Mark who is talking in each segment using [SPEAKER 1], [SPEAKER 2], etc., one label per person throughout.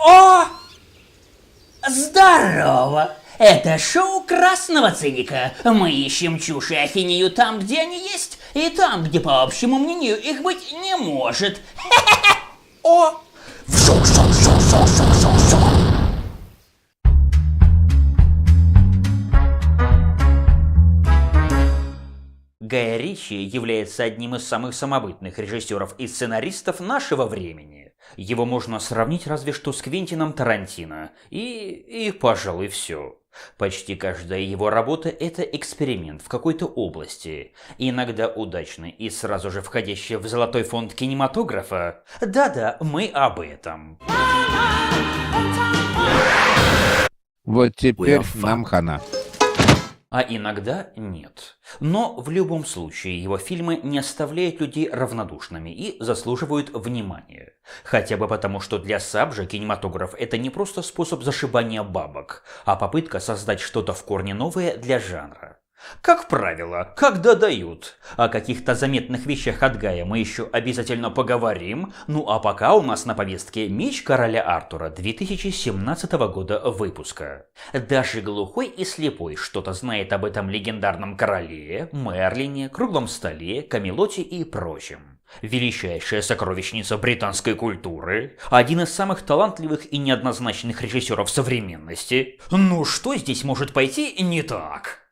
[SPEAKER 1] О! Здорово! Это шоу Красного Циника. Мы ищем чушь и ахинею там, где они есть, и там, где, по общему мнению, их быть не может. О! Гай Ричи является одним из самых самобытных режиссеров и сценаристов нашего времени. Его можно сравнить разве что с Квентином Тарантино. И пожалуй, все. Почти каждая его работа – это эксперимент в какой-то области, иногда удачный и сразу же входящий в золотой фонд кинематографа. Да-да, мы об этом.
[SPEAKER 2] Вот теперь нам хана.
[SPEAKER 1] А иногда нет. Но в любом случае его фильмы не оставляют людей равнодушными и заслуживают внимания. Хотя бы потому, что для Сабжа кинематограф – это не просто способ зашибания бабок, а попытка создать что-то в корне новое для жанра. Как правило, когда дают. О каких-то заметных вещах от Гая мы еще обязательно поговорим. Ну а пока у нас на повестке «Меч короля Артура» 2017 года выпуска. Даже глухой и слепой что-то знает об этом легендарном короле, Мерлине, круглом столе, Камелоте и прочем. Величайшая сокровищница британской культуры, один из самых талантливых и неоднозначных режиссеров современности. Ну что здесь может пойти не так?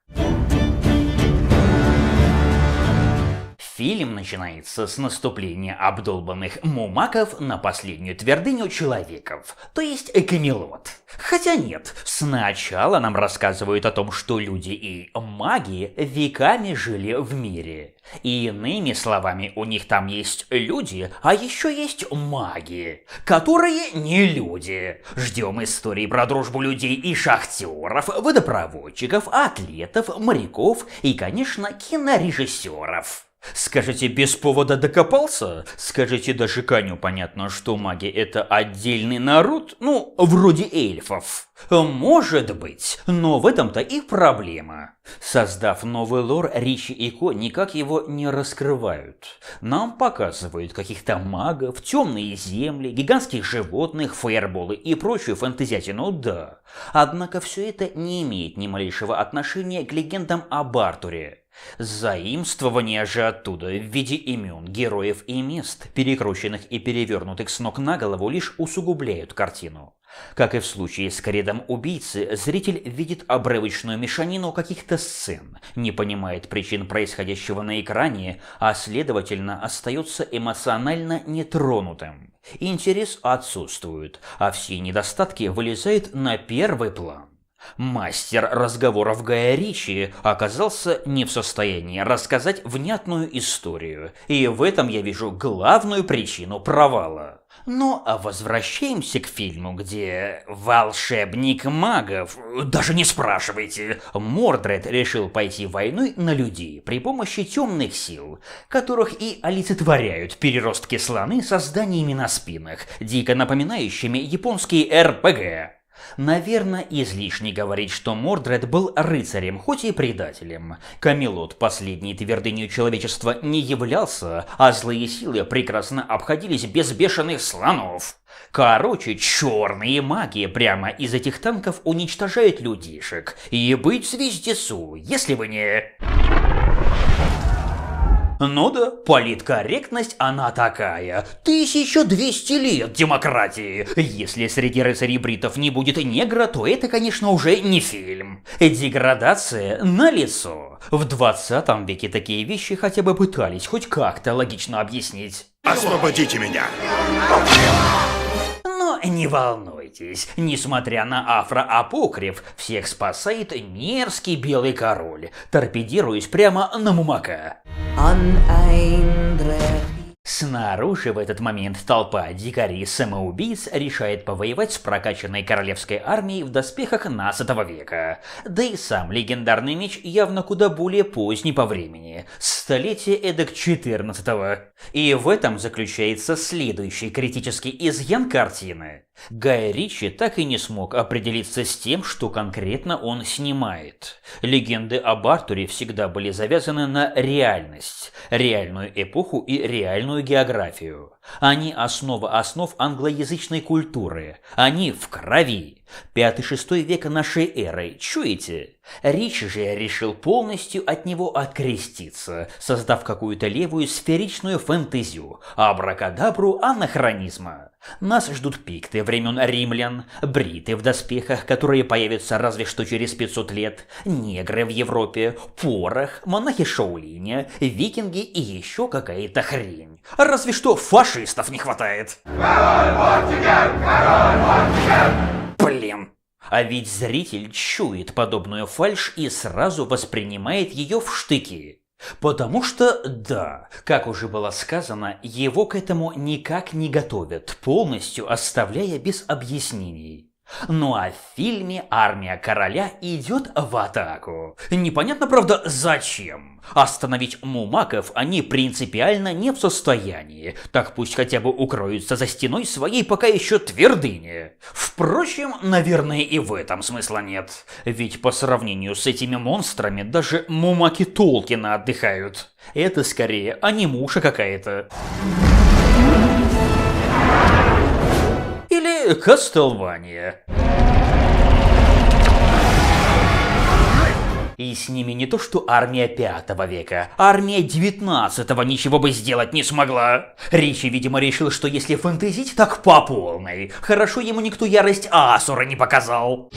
[SPEAKER 1] Фильм начинается с наступления обдолбанных мумаков на последнюю твердыню человеков, то есть Камелот. Хотя нет, сначала нам рассказывают о том, что люди и маги веками жили в мире. И иными словами, у них там есть люди, а еще есть маги, которые не люди. Ждем истории про дружбу людей и шахтеров, водопроводчиков, атлетов, моряков и, конечно, кинорежиссеров. Скажете, без повода докопался? Скажете, даже Каню понятно, что маги это отдельный народ? Ну, вроде эльфов. Может быть, но в этом-то и проблема. Создав новый лор, Ричи и Ко никак его не раскрывают. Нам показывают каких-то магов, темные земли, гигантских животных, фаерболы и прочую фэнтезиатину, да. Однако все это не имеет ни малейшего отношения к легендам об Артуре. Заимствования же оттуда в виде имен, героев и мест, перекрученных и перевернутых с ног на голову, лишь усугубляют картину. Как и в случае с Кредом убийцы, зритель видит обрывочную мешанину каких-то сцен, не понимает причин происходящего на экране, а следовательно остается эмоционально нетронутым. Интерес отсутствует, а все недостатки вылезают на первый план. Мастер разговоров Гая Ричи оказался не в состоянии рассказать внятную историю, и в этом я вижу главную причину провала. Ну а возвращаемся к фильму, где волшебник магов, даже не спрашивайте, Мордред решил пойти войной на людей при помощи темных сил, которых и олицетворяют переростки-слоны со зданиями на спинах, дико напоминающими японские РПГ. Наверное, излишне говорить, что Мордред был рыцарем, хоть и предателем. Камелот последней твердыней человечества не являлся, а злые силы прекрасно обходились без бешеных слонов. Короче, черные маги прямо из этих танков уничтожают людишек. И быть звездецу, если вы не... Ну да, политкорректность она такая. 1200 лет демократии. Если среди рыцарей бритов не будет негра, то это, конечно, уже не фильм. Деградация налицо. В 20 веке такие вещи хотя бы пытались хоть как-то логично объяснить.
[SPEAKER 3] Освободите меня!
[SPEAKER 1] Но не волнуйтесь, несмотря на афроапокриф, всех спасает мерзкий белый король, торпедируясь прямо на Мумака. Снаружи в этот момент толпа дикарей-самоубийц решает повоевать с прокачанной королевской армией в доспехах XVII века. Да и сам легендарный меч явно куда более поздний по времени. столетия эдак 14-го. И в этом заключается следующий критический изъян картины. Гай Ричи так и не смог определиться с тем, что конкретно он снимает. Легенды об Артуре всегда были завязаны на реальность, реальную эпоху и реальную географию. Они основа основ англоязычной культуры. Они в крови. 5-6 век нашей эры, чуете? Ричи же решил полностью от него откреститься, создав какую-то левую сферичную фэнтезию, абракадабру анахронизма. Нас ждут пикты времен римлян, бриты в доспехах, которые появятся разве что через 500 лет, негры в Европе, порох, монахи Шаолиня, викинги и еще какая-то хрень. Разве что фашистов не хватает. Блин. А ведь зритель чует подобную фальшь и сразу воспринимает ее в штыки. Потому что, да, как уже было сказано, его к этому никак не готовят, полностью оставляя без объяснений. Ну а в фильме армия короля идет в атаку. Непонятно, правда, зачем. Остановить мумаков они принципиально не в состоянии. Так пусть хотя бы укроются за стеной своей пока еще твердыни. Впрочем, наверное, и в этом смысла нет. Ведь по сравнению с этими монстрами даже мумаки Толкина отдыхают. Это скорее анимуша какая-то. Или Кастлвания. И с ними не то что армия 5 века, армия 19-го ничего бы сделать не смогла. Ричи, видимо, решил, что если фэнтезить, так по полной. Хорошо ему никто ярость Асура не показал.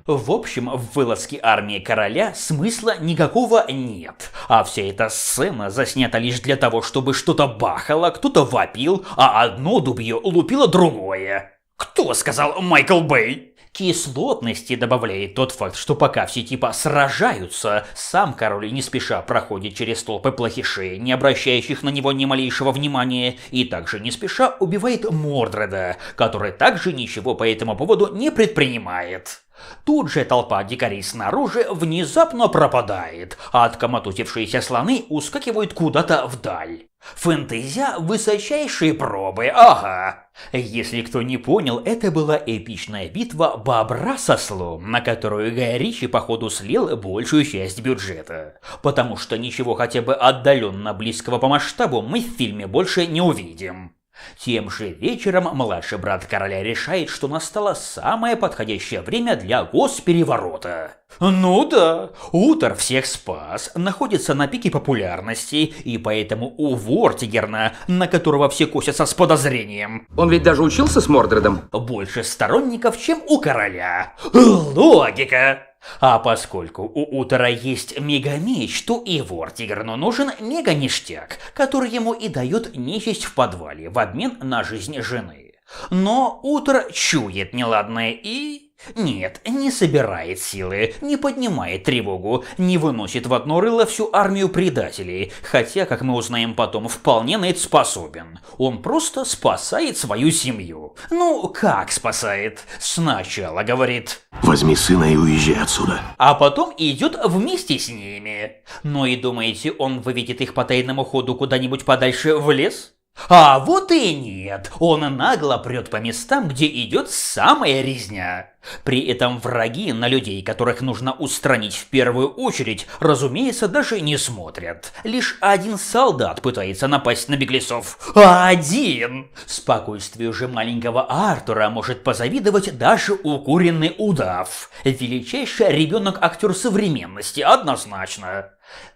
[SPEAKER 1] В общем, в вылазке армии короля смысла никакого нет. А вся эта сцена заснята лишь для того, чтобы что-то бахало, кто-то вопил, а одно дубье лупило другое. Кто сказал Майкл Бэй? Кислотности добавляет тот факт, что пока все типа сражаются, сам король не спеша проходит через толпы плохишей, не обращающих на него ни малейшего внимания, и также не спеша убивает Мордреда, который также ничего по этому поводу не предпринимает. Тут же толпа дикарей снаружи внезапно пропадает, а откоматузившиеся слоны ускакивают куда-то вдаль. Фэнтезия высочайшие пробы, ага. Если кто не понял, это была эпичная битва бобра со слом, на которую Гай Ричи походу слил большую часть бюджета. Потому что ничего хотя бы отдаленно близкого по масштабу мы в фильме больше не увидим. Тем же вечером младший брат короля решает, что настало самое подходящее время для госпереворота. Ну да, Утор всех спас, находится на пике популярности, и поэтому у Вортигерна, на которого все косятся с подозрением.
[SPEAKER 3] Он ведь даже учился с Мордредом.
[SPEAKER 1] Больше сторонников, чем у короля. Логика! А поскольку у Утора есть мегамеч, то и Вортигерну нужен мега-ништяк, который ему и дает нечисть в подвале в обмен на жизнь жены. Но Утор чует неладное и... Нет, не собирает силы, не поднимает тревогу, не выносит в одно рыло всю армию предателей, хотя, как мы узнаем потом, вполне на это способен. Он просто спасает свою семью. Ну, как спасает? Сначала говорит:
[SPEAKER 4] возьми сына и уезжай отсюда.
[SPEAKER 1] А потом идет вместе с ними. Ну и думаете, он выведет их по тайному ходу куда-нибудь подальше в лес? А вот и нет, он нагло прет по местам, где идет самая резня. При этом враги на людей, которых нужно устранить в первую очередь, разумеется, даже не смотрят. Лишь один солдат пытается напасть на беглецов. Один! Спокойствию же маленького Артура может позавидовать даже укуренный удав. Величайший ребенок-актер современности, однозначно.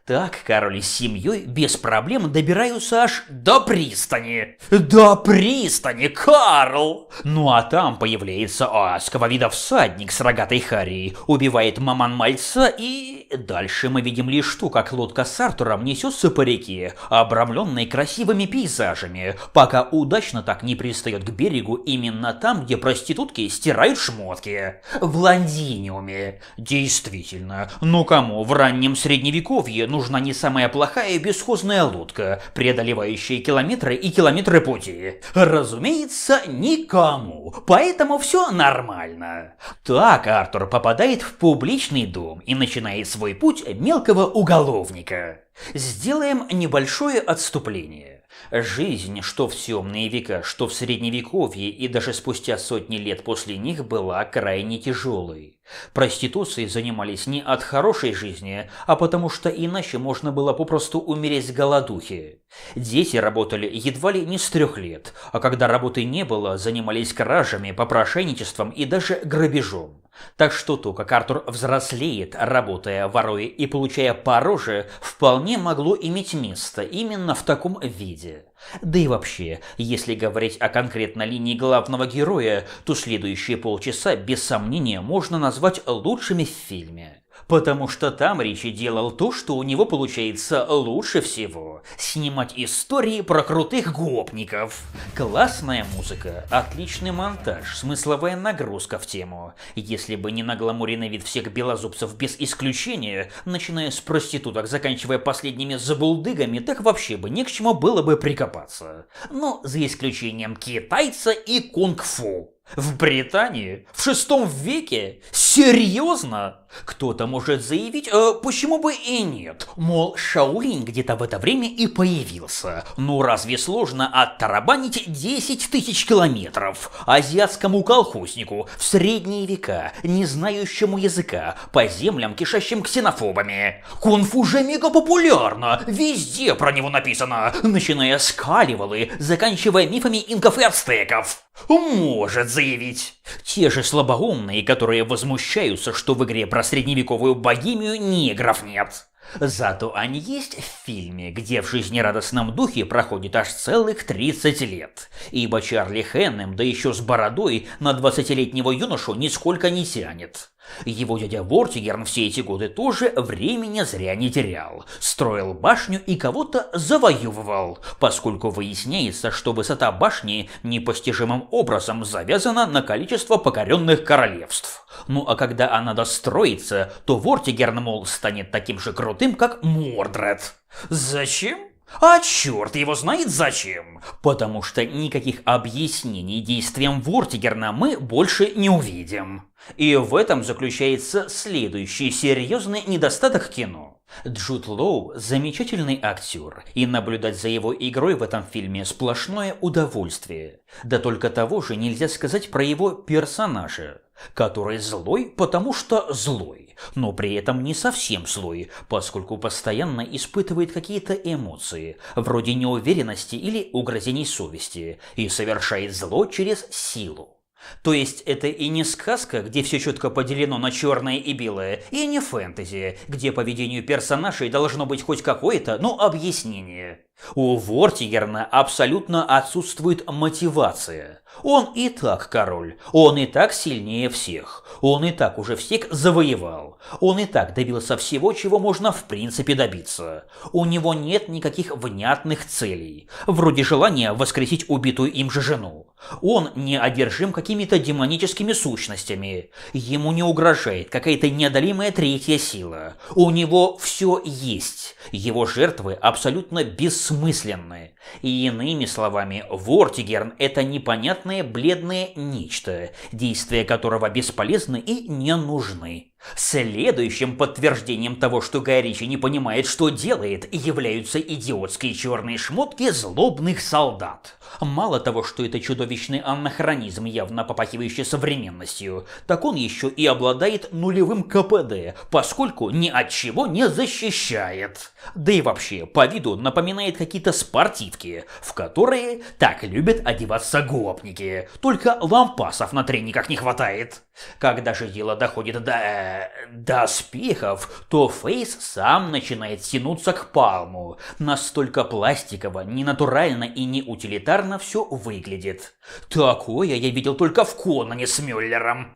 [SPEAKER 1] Так король с семьей без проблем добираются аж до пристани. До пристани, Карл! Ну а там появляется адского вида всадник с рогатой харей, убивает маман-мальца, и дальше мы видим лишь то, как лодка с Артуром несется по реке, обрамленной красивыми пейзажами, пока удачно так не пристает к берегу именно там, где проститутки стирают шмотки. В Лондиниуме. Действительно, ну кому в раннем средневековье нужна не самая плохая бесхозная лодка, преодолевающая километры и километры пути? Разумеется, никому. Поэтому все нормально. Так Артур попадает в публичный дом и начинает свой путь мелкого уголовника. Сделаем небольшое отступление. Жизнь, что в темные века, что в средневековье и даже спустя сотни лет после них, была крайне тяжелой. Проституцией занимались не от хорошей жизни, а потому что иначе можно было попросту умереть с голодухи. Дети работали едва ли не с 3 лет, а когда работы не было, занимались кражами, попрошайничеством и даже грабежом. Так что то, как Артур взрослеет, работая, воруя и получая по роже, вполне могло иметь место именно в таком виде. Да и вообще, если говорить о конкретной линии главного героя, то следующие полчаса без сомнения можно назвать лучшими в фильме. Потому что там Ричи делал то, что у него получается лучше всего – снимать истории про крутых гопников. Классная музыка, отличный монтаж, смысловая нагрузка в тему. Если бы не нагламуренный вид всех белозубцев без исключения, начиная с проституток, заканчивая последними забулдыгами, так вообще бы ни к чему было бы прикопаться. Но за исключением китайца и кунг-фу. В Британии? В 6 веке? Серьезно? Кто-то может заявить, почему бы и нет. Мол, Шаолинь где-то в это время и появился. Ну разве сложно оттарабанить 10 тысяч километров азиатскому колхознику в средние века, не знающему языка, по землям, кишащим ксенофобами? Кунг-фу же мега популярно, везде про него написано, начиная с Калевалы, заканчивая мифами инков и ацтеков. Может заявить. Те же слабоумные, которые возмущаются, что в игре про средневековую богемию негров нет. Зато они есть в фильме, где в жизнерадостном духе проходит аж целых 30 лет. Ибо Чарли Хэннем, да еще с бородой, на 20-летнего юношу нисколько не тянет. Его дядя Вортигерн все эти годы тоже времени зря не терял. Строил башню и кого-то завоевывал, поскольку выясняется, что высота башни непостижимым образом завязана на количество покоренных королевств. Ну а когда она достроится, то Вортигерн, мол, станет таким же крутым, как Мордред. Зачем? А черт его знает зачем. Потому что никаких объяснений действиям Вортигерна мы больше не увидим. И в этом заключается следующий серьезный недостаток кино. Джуд Лоу – замечательный актер, и наблюдать за его игрой в этом фильме сплошное удовольствие. Да только того же нельзя сказать про его персонажа, который злой, потому что злой, но при этом не совсем злой, поскольку постоянно испытывает какие-то эмоции, вроде неуверенности или угрызений совести, и совершает зло через силу. То есть это и не сказка, где все четко поделено на черное и белое, и не фэнтези, где поведению персонажей должно быть хоть какое-то, объяснение. У Вортигерна абсолютно отсутствует мотивация. Он и так король, он и так сильнее всех, он и так уже всех завоевал, он и так добился всего, чего можно в принципе добиться. У него нет никаких внятных целей, вроде желания воскресить убитую им же жену. Он не одержим какими-то демоническими сущностями, ему не угрожает какая-то неодолимая третья сила. У него все есть, его жертвы абсолютно бессмысленны. И иными словами, Вортигерн – это непонятное бледное нечто, действия которого бесполезны и не нужны. Следующим подтверждением того, что Гай Ричи не понимает, что делает, являются идиотские черные шмотки злобных солдат. Мало того, что это чудовищный анахронизм, явно попахивающий современностью, так он еще и обладает нулевым КПД, поскольку ни от чего не защищает. Да и вообще, по виду напоминает какие-то спортивки, в которые так любят одеваться гопники, только лампасов на трениках не хватает. Когда же дело доходит до доспехов, то Фейс сам начинает тянуться к Палму. Настолько пластиково, ненатурально и неутилитарно все выглядит. Такое я видел только в Конане с Мюллером.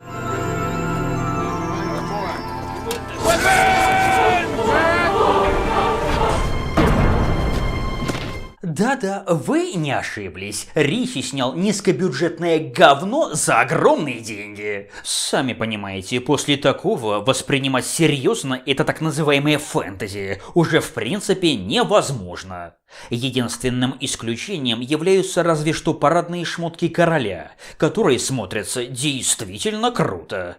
[SPEAKER 1] Да-да, вы не ошиблись. Ричи снял низкобюджетное говно за огромные деньги. Сами понимаете, после такого воспринимать серьезно это так называемое фэнтези уже в принципе невозможно. Единственным исключением являются разве что парадные шмотки короля, которые смотрятся действительно круто.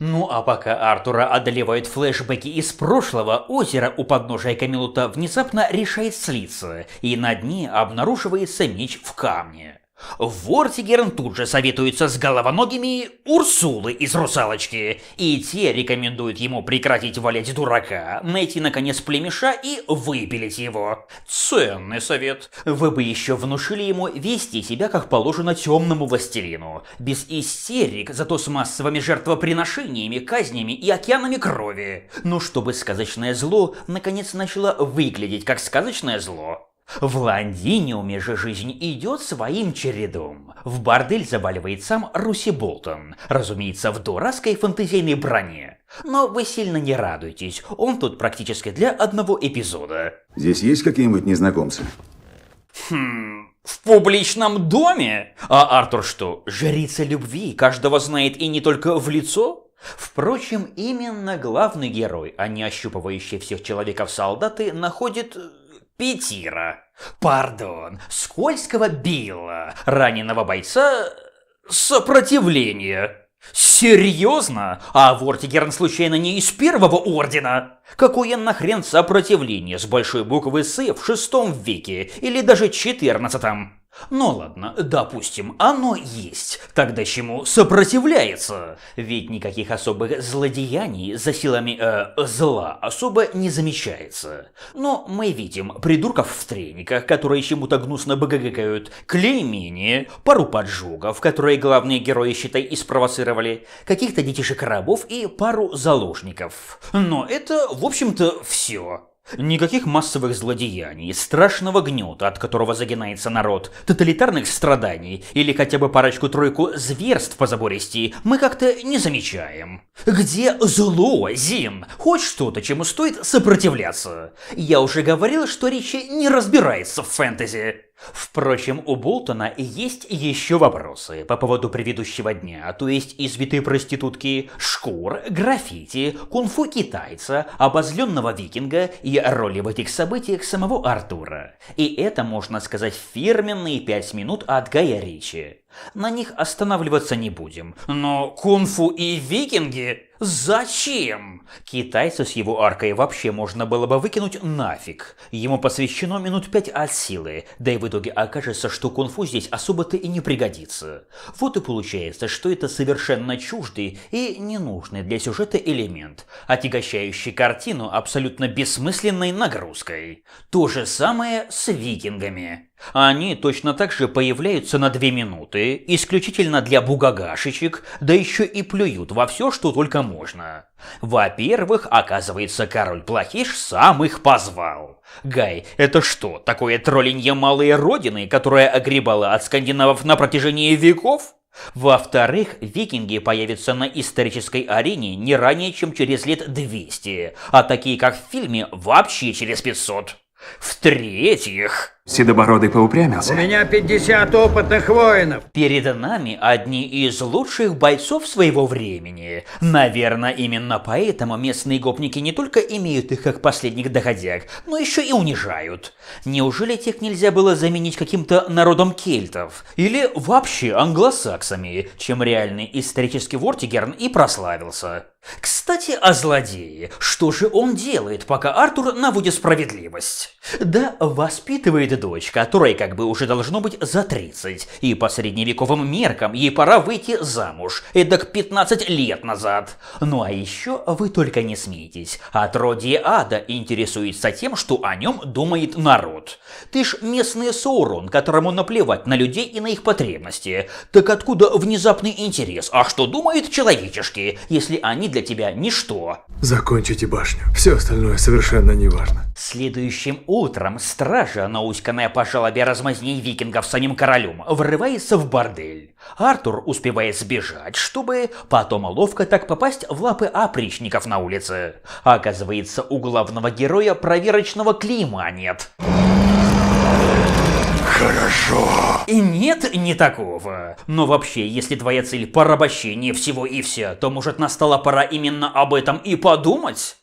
[SPEAKER 1] Ну а пока Артура одолевают флешбеки из прошлого, озеро у подножия Камелота внезапно решает слиться, и на дне обнаруживается меч в камне. Вортигерн тут же советуется с головоногими Урсулы из «Русалочки», и те рекомендуют ему прекратить валять дурака, найти наконец племеша и выпилить его. Ценный совет. Вы бы еще внушили ему вести себя как положено темному властелину, без истерик, зато с массовыми жертвоприношениями, казнями и океанами крови. Ну, чтобы сказочное зло наконец начало выглядеть как сказочное зло. В Лондиниуме же жизнь идет своим чередом. В бордель заваливает сам Руси Болтон, разумеется, в дурацкой фэнтезийной броне. Но вы сильно не радуйтесь, он тут практически для одного эпизода.
[SPEAKER 5] Здесь есть какие-нибудь незнакомцы?
[SPEAKER 1] В публичном доме? А Артур что, жрица любви, каждого знает и не только в лицо? Впрочем, именно главный герой, а не ощупывающий всех человеков солдаты, находит... Петира. Пардон, скользкого Билла, раненого бойца... Сопротивления. Серьезно? А Вортигерн случайно не из первого ордена? Какое нахрен сопротивление с большой буквы «С» в 6 веке или даже 14? Ну ладно, допустим, оно есть. Тогда чему сопротивляется? Ведь никаких особых злодеяний за силами зла особо не замечается. Но мы видим придурков в трениках, которые чему-то гнусно бггают, клеймение, пару поджогов, которые главные герои, считай, и спровоцировали, каких-то детишек-рабов и пару заложников. Но это, в общем-то, все. Никаких массовых злодеяний, страшного гнета, от которого загинается народ, тоталитарных страданий или хотя бы парочку-тройку зверств позабористей мы как-то не замечаем. Где зло, Зин? Хоть что-то, чему стоит сопротивляться. Я уже говорил, что Ричи не разбирается в фэнтези. Впрочем, у Болтона есть еще вопросы по поводу предыдущего дня, то есть избитой проститутки, шкур, граффити, кунг-фу китайца, обозленного викинга и роли в этих событиях самого Артура. И это, можно сказать, фирменные 5 минут от Гая Ричи. На них останавливаться не будем. Но кунг-фу и викинги? Зачем? Китайца с его аркой вообще можно было бы выкинуть нафиг. Ему посвящено минут 5 от силы, да и в итоге окажется, что кунг-фу здесь особо-то и не пригодится. Вот и получается, что это совершенно чуждый и ненужный для сюжета элемент, отягощающий картину абсолютно бессмысленной нагрузкой. То же самое с викингами. Они точно так же появляются на 2 минуты, исключительно для бугагашечек, да еще и плюют во все, что только можно. Во-первых, оказывается, король Плохиш сам их позвал. Гай, это что, такое троллинье малой родины, которое огребало от скандинавов на протяжении веков? Во-вторых, викинги появятся на исторической арене не ранее, чем через лет 200, а такие, как в фильме, вообще через 500. В-третьих...
[SPEAKER 3] Седобородый поупрямился.
[SPEAKER 2] У меня 50 опытных воинов.
[SPEAKER 1] Перед нами одни из лучших бойцов своего времени. Наверное, именно поэтому местные гопники не только имеют их как последних доходяг, но еще и унижают. Неужели тех нельзя было заменить каким-то народом кельтов? Или вообще англосаксами, чем реальный исторический Вортигерн и прославился? Кстати, о злодее. Что же он делает, пока Артур наводит справедливость? Да, воспитывает дочь, которой как бы уже должно быть за 30, и по средневековым меркам ей пора выйти замуж, эдак 15 лет назад. Ну а еще вы только не смейтесь, отродье ада интересуется тем, что о нем думает народ. Ты ж местный Саурон, которому наплевать на людей и на их потребности. Так откуда внезапный интерес? А что думают человечешки, если они для тебя ничто?
[SPEAKER 6] Закончите башню. Все остальное совершенно не важно.
[SPEAKER 1] Следующим утром стража, науськанная по жалобе размазней викингов самим королем, врывается в бордель. Артур успевает сбежать, чтобы потом ловко так попасть в лапы опричников на улице. Оказывается, у главного героя проверочного клейма нет.
[SPEAKER 4] Хорошо.
[SPEAKER 1] И нет, не такого. Но вообще, если твоя цель порабощение всего и вся, то может настала пора именно об этом и подумать?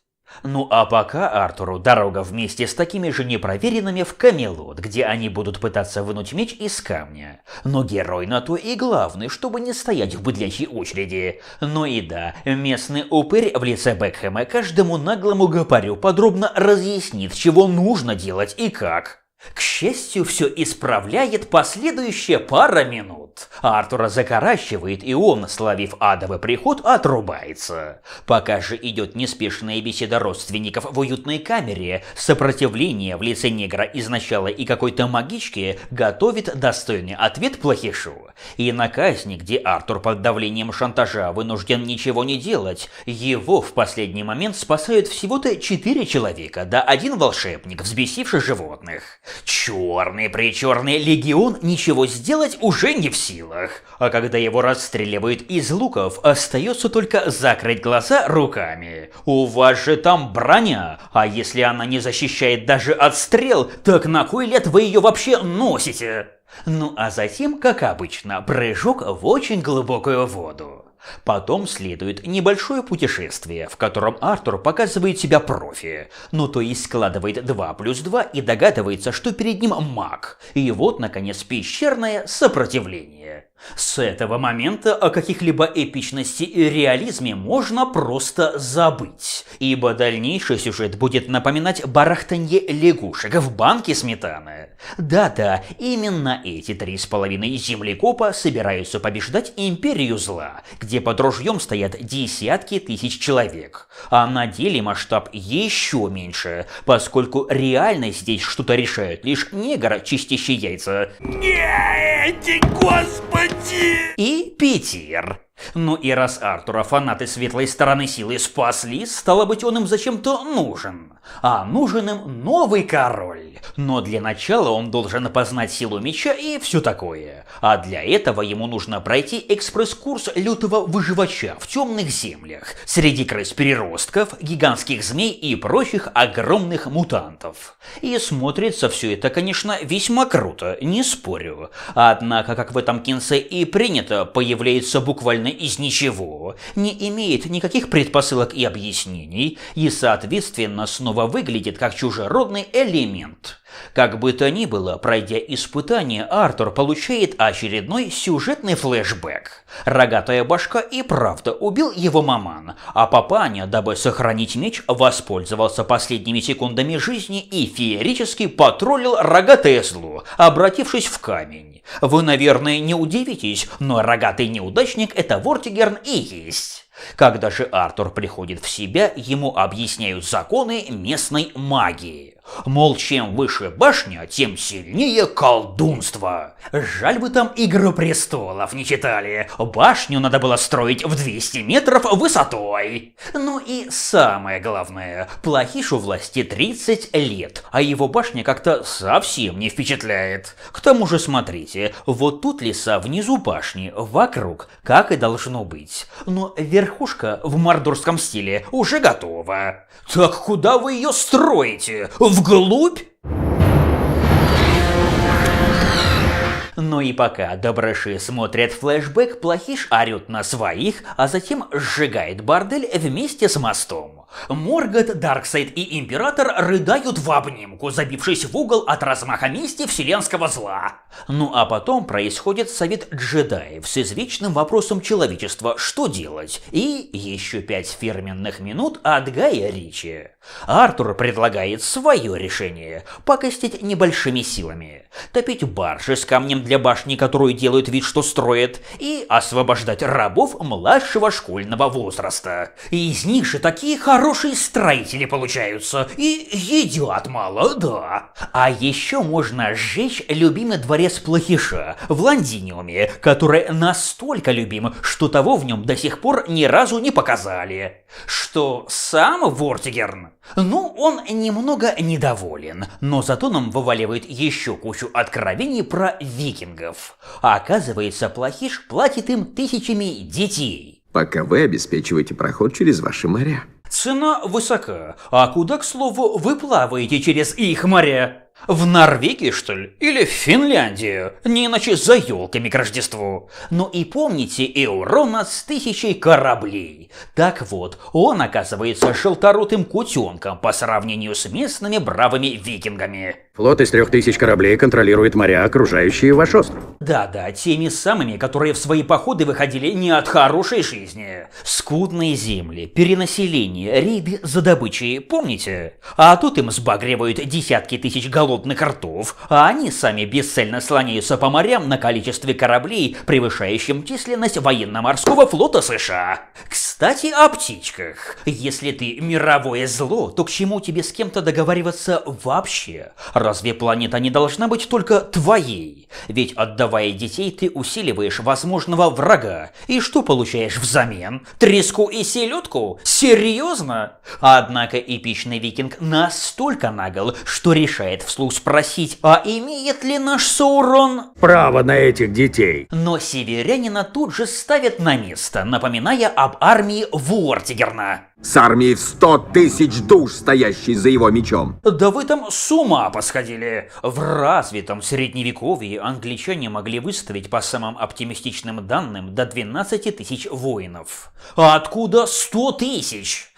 [SPEAKER 1] Ну а пока Артуру дорога вместе с такими же непроверенными в Камелот, где они будут пытаться вынуть меч из камня. Но герой на то и главный, чтобы не стоять в быдлящей очереди. Ну и да, местный упырь в лице Бекхэма каждому наглому гопарю подробно разъяснит, чего нужно делать и как. К счастью, все исправляет последующая пара минут. Артура закорачивает, и он, славив адовый приход, отрубается. Пока же идет неспешная беседа родственников в уютной камере, сопротивление в лице негра из начала и какой-то магички готовит достойный ответ плохишу. И на казни, где Артур под давлением шантажа вынужден ничего не делать, его в последний момент спасают всего-то 4 человека, да 1 волшебник, взбесивший животных. Черный-причерный легион ничего сделать уже не в силах, а когда его расстреливают из луков, остается только закрыть глаза руками. У вас же там броня, а если она не защищает даже от стрел, так на кой лет вы ее вообще носите? Ну а затем, как обычно, прыжок в очень глубокую воду. Потом следует небольшое путешествие, в котором Артур показывает себя профи, ну то есть складывает 2 плюс 2 и догадывается, что перед ним маг. И вот, наконец, пещерное сопротивление. С этого момента о каких-либо эпичности и реализме можно просто забыть, ибо дальнейший сюжет будет напоминать барахтанье лягушек в банке сметаны. Да-да, именно эти 3,5 землекопа собираются побеждать империю зла, где под ружьем стоят десятки тысяч человек, а на деле масштаб еще меньше, поскольку реально здесь что-то решают лишь негр, чистящий яйца.
[SPEAKER 4] Нет, господи!
[SPEAKER 1] И Питер. Ну и раз Артура фанаты светлой стороны силы спасли, стало быть, он им зачем-то нужен. А нужен им новый король. Но для начала он должен познать силу меча и все такое. А для этого ему нужно пройти экспресс-курс лютого выживача в темных землях, среди крыс-переростков, гигантских змей и прочих огромных мутантов. И смотрится все это, конечно, весьма круто, не спорю. Однако, как в этом кинце и принято, появляется буквально из ничего, не имеет никаких предпосылок и объяснений, и, соответственно, снова выглядит как чужеродный элемент. Как бы то ни было, пройдя испытание, Артур получает очередной сюжетный флешбэк. Рогатая башка и правда убил его маман, а папаня, дабы сохранить меч, воспользовался последними секундами жизни и феерически потроллил рогатое зло, обратившись в камень. Вы, наверное, не удивитесь, но рогатый неудачник — это Вортигерн и есть. Когда же Артур приходит в себя, ему объясняют законы местной магии. Мол, чем выше башня, тем сильнее колдунство. Жаль, вы там «Игру престолов» не читали. Башню надо было строить в 200 метров высотой. Ну и самое главное, плохишу власти 30 лет, а его башня как-то совсем не впечатляет. К тому же, смотрите, вот тут леса внизу башни, вокруг, как и должно быть. Но верхушка в мордорском стиле уже готова. Так куда вы ее строите? Вглубь? Но и пока добрыши смотрят флешбэк, плохиш орёт на своих, а затем сжигает бордель вместе с мостом. Моргот, Дарксайд и Император рыдают в обнимку, забившись в угол от размаха мести вселенского зла. Ну а потом происходит совет джедаев с извечным вопросом человечества «что делать?» и еще 5 фирменных минут от Гая Ричи. Артур предлагает свое решение – покостить небольшими силами, топить баржи с камнем для башни, которую делают вид, что строят, и освобождать рабов младшего школьного возраста. И из них же такие хорошие строители получаются, и едят мало, да. А еще можно сжечь любимый дворец Плохиша в Лондиниуме, который настолько любим, что того в нем до сих пор ни разу не показали. Что сам Вортигерн? Ну, он немного недоволен, но зато нам вываливает еще кучу откровений про викингов. А оказывается, Плохиш платит им тысячами детей.
[SPEAKER 6] Пока вы обеспечиваете проход через ваши моря.
[SPEAKER 1] Цена высока. А куда, к слову, вы плаваете через их моря? В Норвегии, что ли? Или в Финляндию? Не иначе за елками к Рождеству. Ну и помните Эурона с 1000 кораблей? Так вот, он оказывается желторотым кутенком по сравнению с местными бравыми викингами.
[SPEAKER 2] Флот из 3000 кораблей контролирует моря, окружающие ваш остров.
[SPEAKER 1] Да-да, теми самыми, которые в свои походы выходили не от хорошей жизни. Скудные земли, перенаселение, рейды за добычей, помните? А тут им сбагривают десятки тысяч голодных ртов, а они сами бесцельно слоняются по морям на количестве кораблей, превышающем численность военно-морского флота США. Кстати, о птичках. Если ты мировое зло, то к чему тебе с кем-то договариваться вообще? Разве планета не должна быть только твоей? Ведь отдавая детей, ты усиливаешь возможного врага. И что получаешь взамен? Треску и селедку? Серьезно? Однако эпичный викинг настолько нагл, что решает вслух спросить, а имеет ли наш Саурон
[SPEAKER 2] Право на этих детей.
[SPEAKER 1] Но северянина тут же ставят на место, напоминая об армии Вортигерна.
[SPEAKER 6] С армией в 100 000 душ, стоящей за его мечом.
[SPEAKER 1] Да вы там с ума посходили. В развитом средневековье англичане могли выставить по самым оптимистичным данным до 12 000 воинов. А откуда 100 000?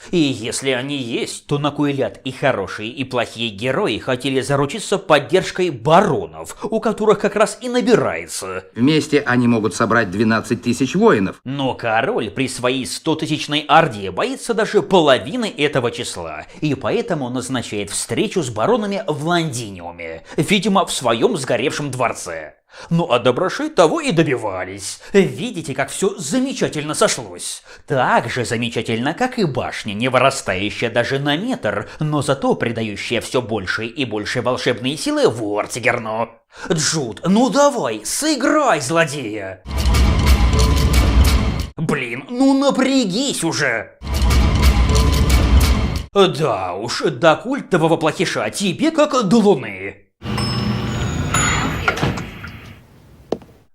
[SPEAKER 1] И если они есть, то на кой ляд и хорошие, и плохие герои хотели заручиться поддержкой баронов, у которых как раз и набирается.
[SPEAKER 3] Вместе они могут собрать 12 000 воинов.
[SPEAKER 1] Но король при своей 100-тысячной орде боится даже половины этого числа, и поэтому назначает встречу с баронами в Лондиниуме, видимо, в своем сгоревшем дворце. Ну а доброши того и добивались. Видите, как все замечательно сошлось. Так же замечательно, как и башня, не вырастающая даже на метр, но зато придающая все больше и больше волшебные силы Вортигерну. Джуд, ну давай, сыграй злодея! Блин, ну напрягись уже! Да уж, до культового Плохиша тебе как до луны.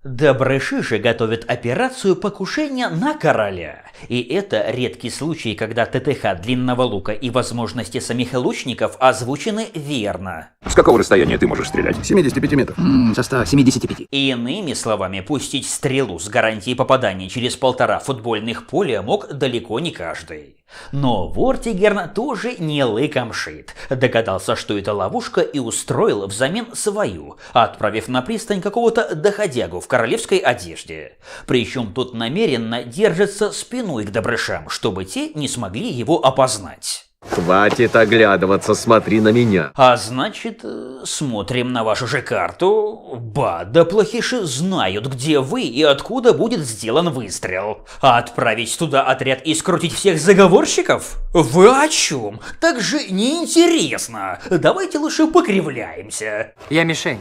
[SPEAKER 1] Добрыши же готовят операцию покушения на короля. И это редкий случай, когда ТТХ длинного лука и возможности самих лучников озвучены верно.
[SPEAKER 5] С какого расстояния ты можешь стрелять? 75 метров.
[SPEAKER 3] Со 175.
[SPEAKER 1] Иными словами, пустить стрелу с гарантией попадания через 1,5 футбольных поля мог далеко не каждый. Но Вортигерн тоже не лыком шит. Догадался, что это ловушка, и устроил взамен свою, отправив на пристань какого-то доходягу в королевской одежде. Причем тот намеренно держится спиной к добрышам, чтобы те не смогли его опознать.
[SPEAKER 6] Хватит оглядываться, смотри на меня.
[SPEAKER 1] А значит, смотрим на вашу же карту. Ба, да плохиши знают, где вы и откуда будет сделан выстрел. А отправить туда отряд и скрутить всех заговорщиков? Вы о чем? Так же неинтересно. Давайте лучше покривляемся.
[SPEAKER 7] Я мишень.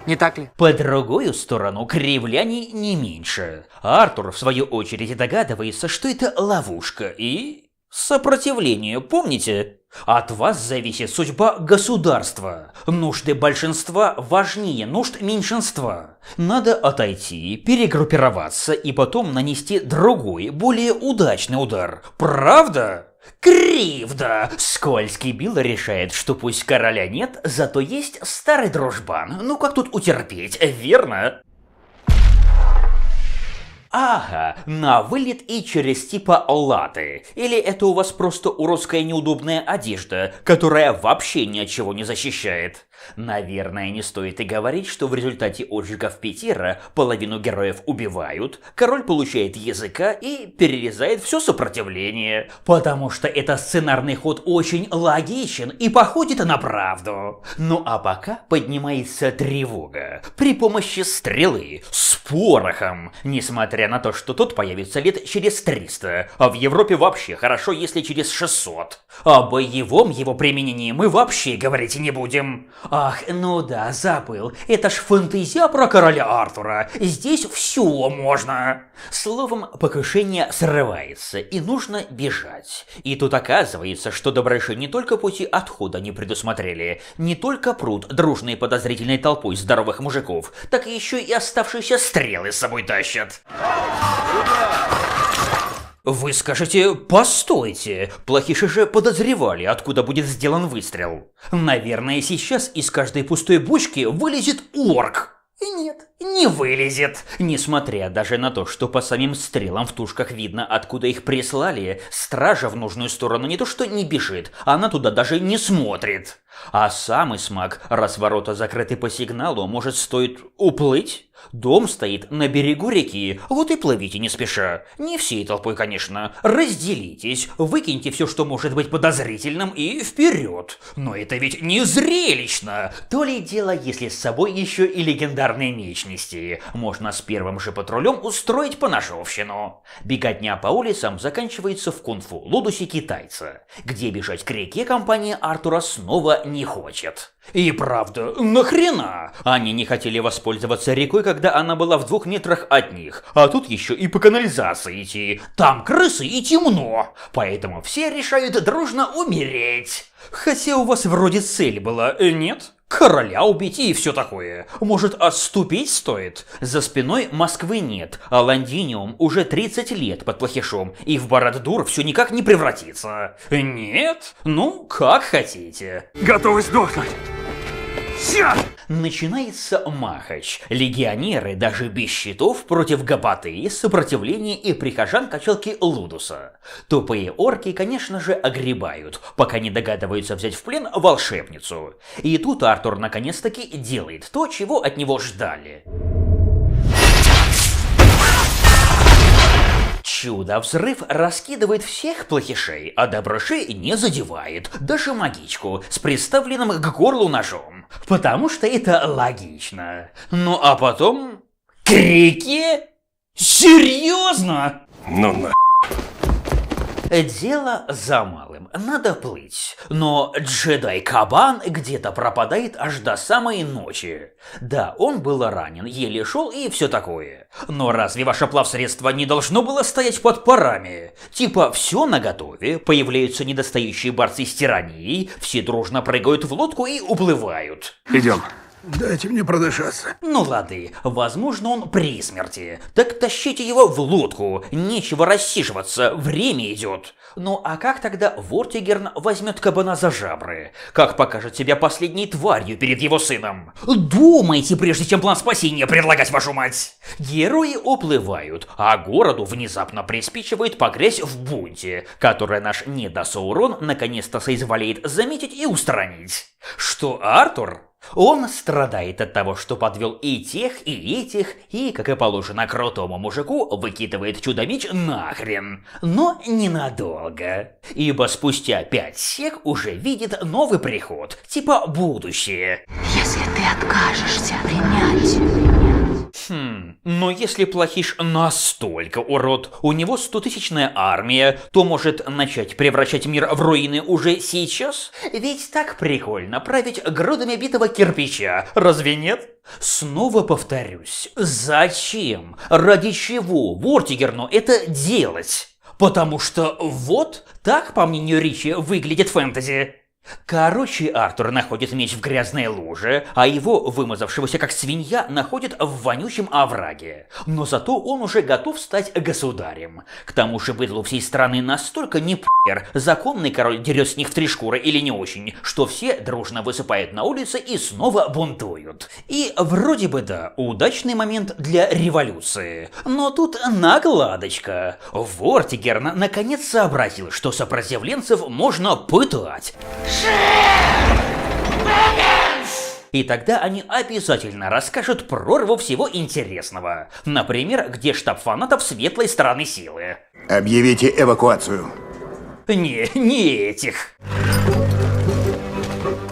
[SPEAKER 7] Не так ли?
[SPEAKER 1] По другую сторону кривляний не меньше. Артур, в свою очередь, догадывается, что это ловушка и... сопротивление, помните? От вас зависит судьба государства. Нужды большинства важнее нужд меньшинства. Надо отойти, перегруппироваться и потом нанести другой, более удачный удар. Правда? Кривда! Скользкий Билл решает, что пусть короля нет, зато есть старый дружбан. Ну как тут утерпеть, верно? Ага, на вылет и через типа латы. Или это у вас просто уродская неудобная одежда, которая вообще ни от чего не защищает? Наверное, не стоит и говорить, что в результате отжигов Петера половину героев убивают, король получает языка и перерезает все сопротивление, потому что этот сценарный ход очень логичен и походит на правду. Ну а пока поднимается тревога при помощи стрелы с порохом, несмотря на то, что тот появится лет через 300, а в Европе вообще хорошо, если через 600. О боевом его применении мы вообще говорить не будем. Ах, ну да, забыл. Это ж фэнтезия про короля Артура. Здесь все можно. Словом, покушение срывается, и нужно бежать. И тут оказывается, что добрыши не только пути отхода не предусмотрели, не только пруд дружной подозрительной толпой здоровых мужиков, так еще и оставшиеся стрелы с собой тащат. Вы скажете, постойте, плохиши же подозревали, откуда будет сделан выстрел. Наверное, сейчас из каждой пустой бочки вылезет орк. Нет, не вылезет. Несмотря даже на то, что по самим стрелам в тушках видно, откуда их прислали, стража в нужную сторону не то что не бежит, она туда даже не смотрит. А сам Исмак, раз ворота закрыты по сигналу, может, стоит уплыть? Дом стоит на берегу реки, вот и плывите не спеша. Не всей толпой, конечно. Разделитесь, выкиньте все, что может быть подозрительным, и вперед. Но это ведь не зрелищно. То ли дело, если с собой еще и легендарные меч нести. Можно с первым же патрулем устроить поножовщину. Беготня по улицам заканчивается в кунг-фу Лудусе китайца, где бежать к реке компания Артура снова не хочет. И правда, нахрена? Они не хотели воспользоваться рекой, когда она была в 2 метрах от них, а тут еще и по канализации идти. Там крысы и темно, поэтому все решают дружно умереть. Хотя у вас вроде цель была, нет? Короля убить и все такое. Может, отступить стоит? За спиной Москвы нет, а Лондиниум уже 30 лет под плохишом, и в Барад-дур все никак не превратится. Нет? Ну, как хотите.
[SPEAKER 4] Готовы сдохнуть. Сейчас!
[SPEAKER 1] Начинается махач. Легионеры даже без щитов против гопоты, сопротивления и прихожан качалки Лудуса. Тупые орки, конечно же, огребают, пока не догадываются взять в плен волшебницу. И тут Артур наконец-таки делает то, чего от него ждали. Чудо-взрыв раскидывает всех плохишей, а добрышей не задевает, даже магичку с приставленным к горлу ножом. Потому что это логично. Ну а потом... к реке? Серьезно?
[SPEAKER 4] Ну на...
[SPEAKER 1] Дело за малым, надо плыть, но джедай-кабан где-то пропадает аж до самой ночи. Да, он был ранен, еле шел и все такое. Но разве ваше плавсредство не должно было стоять под парами? Типа все наготове, появляются недостающие борцы с тиранией, все дружно прыгают в лодку и уплывают.
[SPEAKER 4] Идем.
[SPEAKER 5] Дайте мне продышаться.
[SPEAKER 1] Ну лады, возможно он при смерти. Так тащите его в лодку, нечего рассиживаться, время идет. Ну а как тогда Вортигерн возьмет кабана за жабры? Как покажет себя последней тварью перед его сыном? Думайте, прежде чем план спасения предлагать, вашу мать! Герои уплывают, а городу внезапно приспичивает погрязь в бунте, которое наш недосаурон наконец-то соизволяет заметить и устранить. Что Артур? Он страдает от того, что подвел и тех, и этих, и, как и положено крутому мужику, выкидывает чудо-меч нахрен. Но ненадолго. Ибо спустя 5 сек уже видит новый приход, типа будущее.
[SPEAKER 8] Если ты откажешься принять...
[SPEAKER 1] Но если плохиш настолько урод, у него 100-тысячная армия, то может начать превращать мир в руины уже сейчас? Ведь так прикольно править грудами битого кирпича, разве нет? Снова повторюсь, зачем? Ради чего Вортигерну это делать? Потому что вот так, по мнению Ричи, выглядит фэнтези. Короче, Артур находит меч в грязной луже, а его, вымазавшегося как свинья, находит в вонючем овраге. Но зато он уже готов стать государем. К тому же быдлу всей страны настолько не похер, законный король дерет с них в 3 шкуры или не очень, что все дружно высыпают на улице и снова бунтуют. И вроде бы да, удачный момент для революции. Но тут накладочка. Вортигерн наконец сообразил, что сопротивленцев можно пытать. И тогда они обязательно расскажут прорву всего интересного. Например, где штаб фанатов светлой стороны силы.
[SPEAKER 4] Объявите эвакуацию.
[SPEAKER 1] Не этих.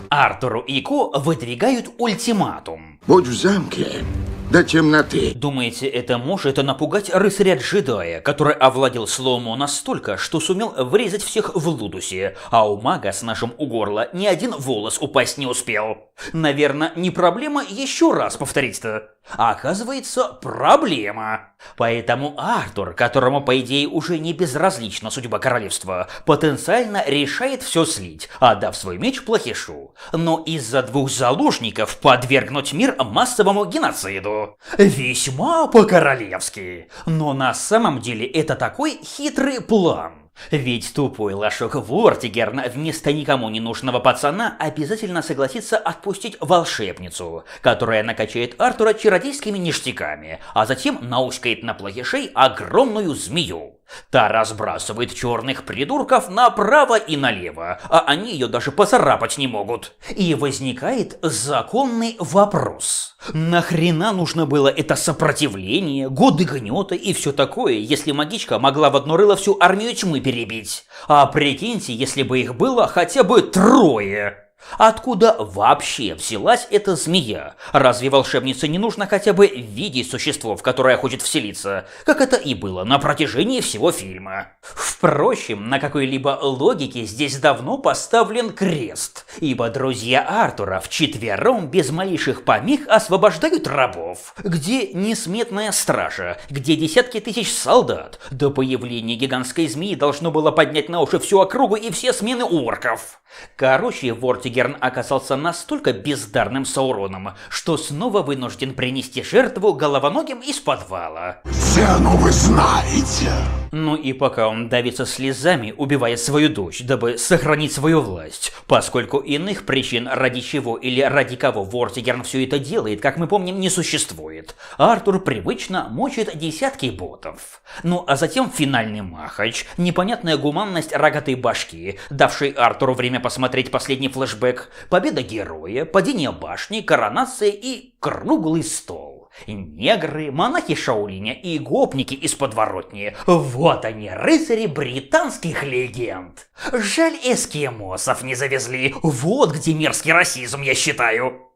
[SPEAKER 1] Артуру и Ко выдвигают ультиматум.
[SPEAKER 5] Будь в замке до темноты.
[SPEAKER 1] Думаете, это может напугать рыцаря-джедая, который овладел слоумо настолько, что сумел врезать всех в Лудусе, а у мага с ножом у горла ни один волос упасть не успел? Наверное, не проблема еще раз повторить-то. А оказывается, проблема. Поэтому Артур, которому, по идее, уже не безразлична судьба королевства, потенциально решает все слить, отдав свой меч плохишу. Но из-за 2 заложников подвергнуть мир массовому геноциду. Весьма по-королевски. Но на самом деле это такой хитрый план. Ведь тупой лошок Вортигерн вместо никому не нужного пацана обязательно согласится отпустить волшебницу, которая накачает Артура чародейскими ништяками, а затем науськает на плохишей огромную змею. Та разбрасывает черных придурков направо и налево, а они ее даже поцарапать не могут. И возникает законный вопрос. Нахрена нужно было это сопротивление, годы гнета и все такое, если магичка могла в одно рыло всю армию тьмы перебить? А прикиньте, если бы их было хотя бы 3. Откуда вообще взялась эта змея? Разве волшебнице не нужно хотя бы видеть существо, в которое хочет вселиться, как это и было на протяжении всего фильма? Впрочем, на какой-либо логике здесь давно поставлен крест, ибо друзья Артура вчетвером без малейших помех освобождают рабов. Где несметная стража, где десятки тысяч солдат? До появления гигантской змеи должно было поднять на уши всю округу и все смены орков. Короче, Вортигерн оказался настолько бездарным Сауроном, что снова вынужден принести жертву головоногим из подвала.
[SPEAKER 5] Цену вы знаете.
[SPEAKER 1] Ну и пока он давится слезами, убивая свою дочь, дабы сохранить свою власть, поскольку иных причин, ради чего или ради кого Вортигерн все это делает, как мы помним, не существует, Артур привычно мочит десятки ботов. Ну а затем финальный махач, непонятная гуманность рогатой башки, давшей Артуру время посмотреть последний флешбэк, победа героя, падение башни, коронация и круглый стол. Негры, монахи Шаолиня и гопники из подворотни. Вот они, рыцари британских легенд. Жаль, эскимосов не завезли. Вот где мерзкий расизм, я считаю.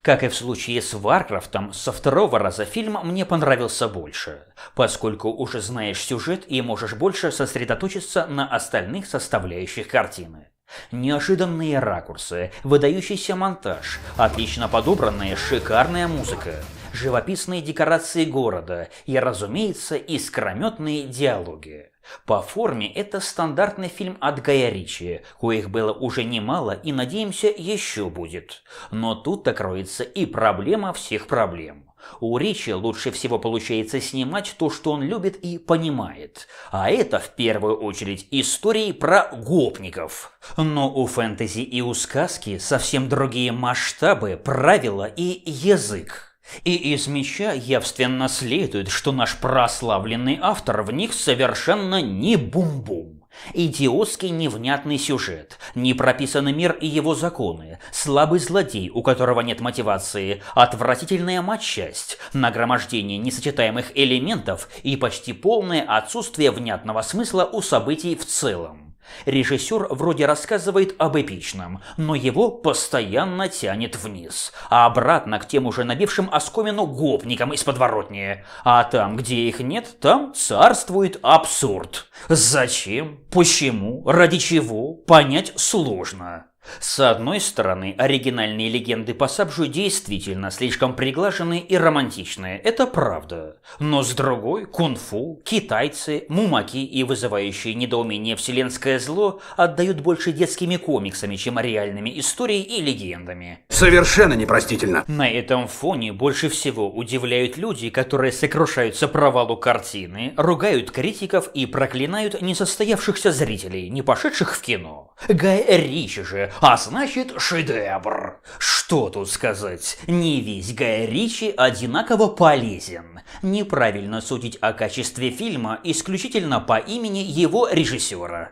[SPEAKER 1] Как и в случае с Варкрафтом, со 2-го раза фильм мне понравился больше, поскольку уже знаешь сюжет и можешь больше сосредоточиться на остальных составляющих картины. Неожиданные ракурсы, выдающийся монтаж, отлично подобранная шикарная музыка, живописные декорации города и, разумеется, искрометные диалоги. По форме это стандартный фильм от Гая Ричи, коих было уже немало и, надеемся, еще будет. Но тут-то кроется и проблема всех проблем. У Ричи лучше всего получается снимать то, что он любит и понимает. А это, в первую очередь, истории про гопников. Но у фэнтези и у сказки совсем другие масштабы, правила и язык. И из «Меча» явственно следует, что наш прославленный автор в них совершенно не бум-бум. Идиотский невнятный сюжет, непрописанный мир и его законы, слабый злодей, у которого нет мотивации, отвратительная матчасть, нагромождение несочетаемых элементов и почти полное отсутствие внятного смысла у событий в целом. Режиссер вроде рассказывает об эпичном, но его постоянно тянет вниз, а обратно к тем уже набившим оскомину гопникам из подворотни. А там, где их нет, там царствует абсурд. Зачем? Почему? Ради чего? Понять сложно. С одной стороны, оригинальные легенды по Сабжу действительно слишком приглаженные и романтичные, это правда. Но с другой, кунг-фу, китайцы, мумаки и вызывающие недоумение вселенское зло отдают больше детскими комиксами, чем реальными историями и легендами.
[SPEAKER 5] Совершенно непростительно.
[SPEAKER 1] На этом фоне больше всего удивляют люди, которые сокрушаются провалу картины, ругают критиков и проклинают несостоявшихся зрителей, не пошедших в кино. Гай Ричи же, а значит шедевр. Что тут сказать? Не весь Гай Ричи одинаково полезен. Неправильно судить о качестве фильма исключительно по имени его режиссера.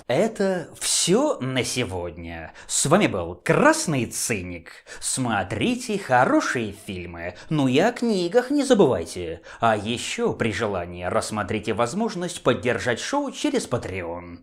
[SPEAKER 1] Это все. все на сегодня. С вами был Красный Циник. Смотрите хорошие фильмы, ну и о книгах не забывайте. А еще при желании рассмотрите возможность поддержать шоу через Patreon.